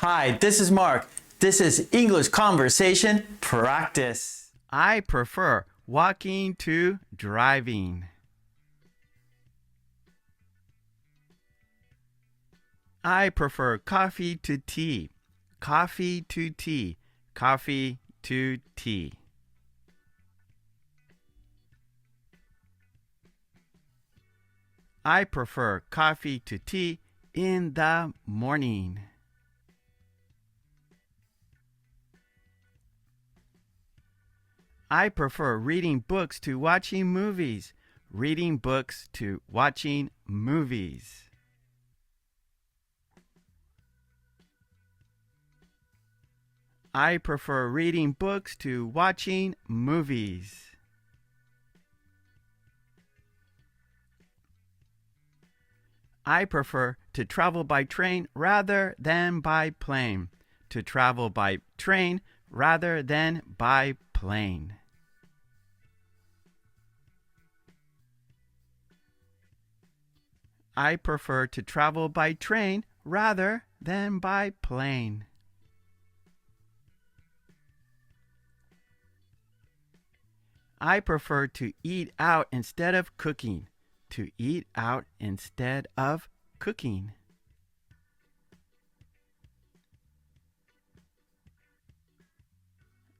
Hi, this is Mark. This is English Conversation Practice. I prefer walking to driving. I prefer coffee to tea. Coffee to tea. Coffee to tea. I prefer coffee to tea in the morning. I prefer reading books to watching movies. Reading books to watching movies. I prefer reading books to watching movies. I prefer to travel by train rather than by plane. To travel by train rather than by plane. I prefer to travel by train rather than by plane. I prefer to eat out instead of cooking. To eat out instead of cooking.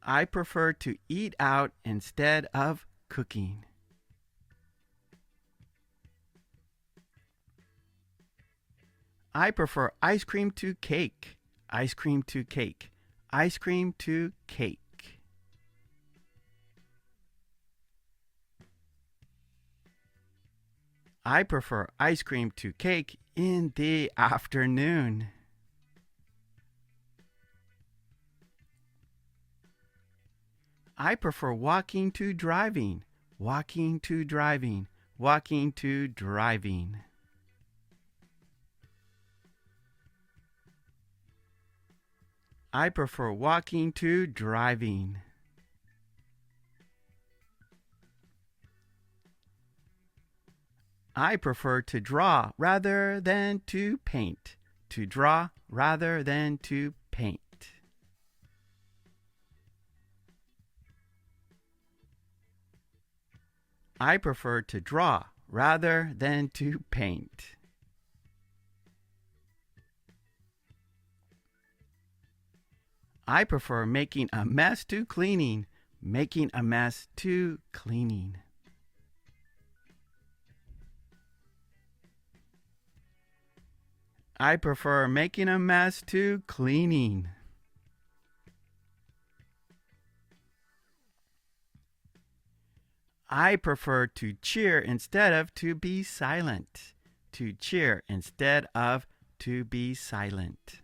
I prefer to eat out instead of cooking. I prefer ice cream to cake. Ice cream to cake. Ice cream to cake. I prefer ice cream to cake in the afternoon. I prefer walking to driving. Walking to driving. Walking to driving. I prefer walking to driving. I prefer to draw rather than to paint. To draw rather than to paint. I prefer to draw rather than to paint. I prefer making a mess to cleaning. Making a mess to cleaning. I prefer making a mess to cleaning. I prefer to cheer instead of to be silent. To cheer instead of to be silent.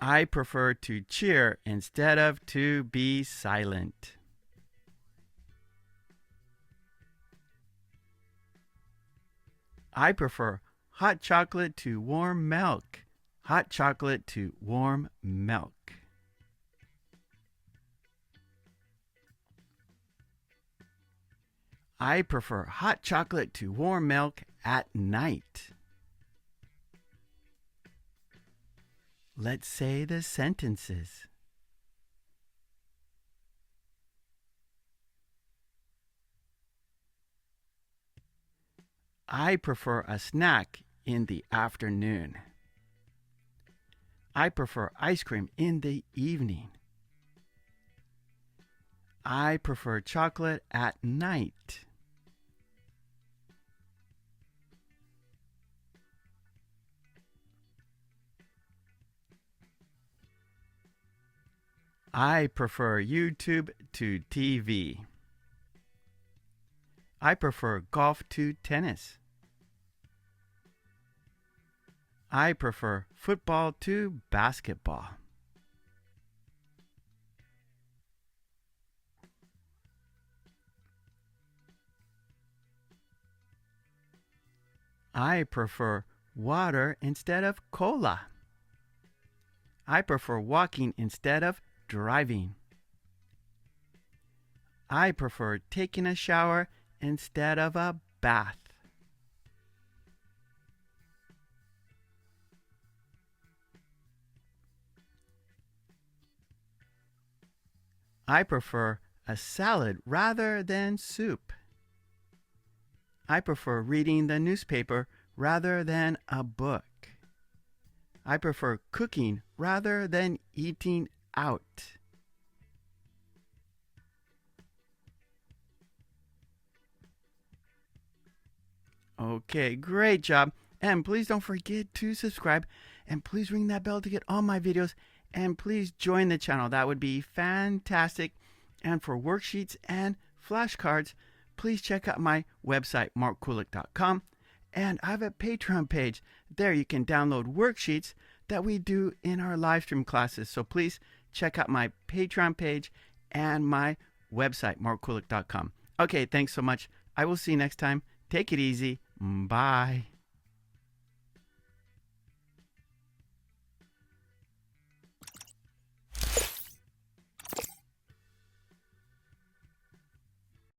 I prefer to cheer instead of to be silent. I prefer hot chocolate to warm milk. Hot chocolate to warm milk. I prefer hot chocolate to warm milk at night. Let's say the sentences. I prefer a snack in the afternoon. I prefer ice cream in the evening. I prefer chocolate at night. I prefer YouTube to TV. I prefer golf to tennis. I prefer football to basketball. I prefer water instead of cola. I prefer walking instead of driving. I prefer taking a shower instead of a bath. I prefer a salad rather than soup. I prefer reading the newspaper rather than a book. I prefer cooking rather than eating out. Okay, great job. And please don't forget to subscribe. And please ring that bell to get all my videos. And please join the channel. That would be fantastic. And for worksheets and flashcards, please check out my website, markkulek.com. And I have a Patreon page. There you can download worksheets that we do in our live stream classes. So please check out my Patreon page and my website, markkulek.com. Okay, thanks so much. I will see you next time. Take it easy. Bye.